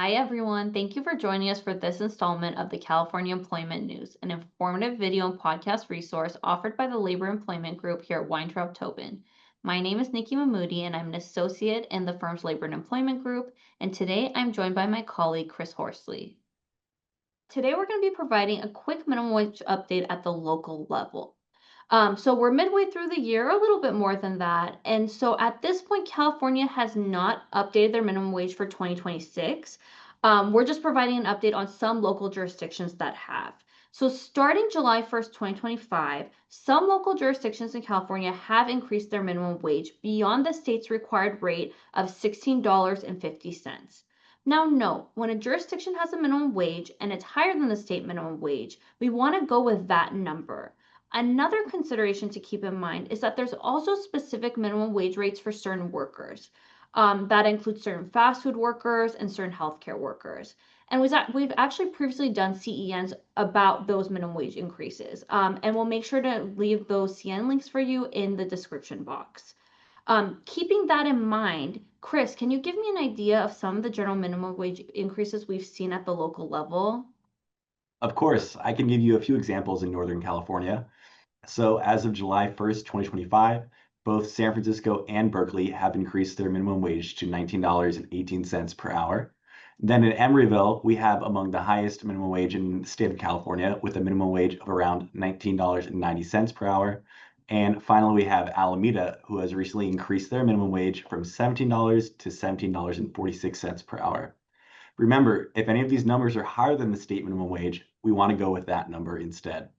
Hi, everyone. Thank you for joining us for this installment of the California Employment News, an informative video and podcast resource offered by the Labor Employment Group here at Weintraub Tobin. My name is Nikki Mahmoudi, and I'm an associate in the firm's Labor and Employment Group, and today I'm joined by my colleague, Chris Horsley. Today, we're going to be providing a quick minimum wage update at the local level. So we're midway through the year, a little bit more than that. And so at this point, California has not updated their minimum wage for 2026. We're just providing an update on some local jurisdictions that have. So starting July 1st, 2025, some local jurisdictions in California have increased their minimum wage beyond the state's required rate of $16.50. Now, note, when a jurisdiction has a minimum wage and it's higher than the state minimum wage, we want to go with that number. Another consideration to keep in mind is that there's also specific minimum wage rates for certain workers. That includes certain fast food workers and certain healthcare workers. And we've actually previously done CENs about those minimum wage increases. And we'll make sure to leave those CN links for you in the description box. Keeping that in mind, Chris, can you give me an idea of some of the general minimum wage increases we've seen at the local level? Of course, I can give you a few examples in Northern California. So as of July 1st, 2025, both San Francisco and Berkeley have increased their minimum wage to $19.18 per hour. Then in Emeryville, we have among the highest minimum wage in the state of California with a minimum wage of around $19.90 per hour. And finally, we have Alameda, who has recently increased their minimum wage from $17 to $17.46 per hour. Remember, if any of these numbers are higher than the state minimum wage, we want to go with that number instead.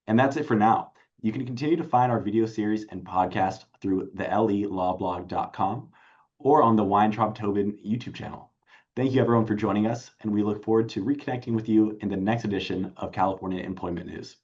And that's it for now. You can continue to find our video series and podcast through the lelawblog.com or on the Weintraub Tobin YouTube channel. Thank you everyone for joining us, and we look forward to reconnecting with you in the next edition of California Employment News.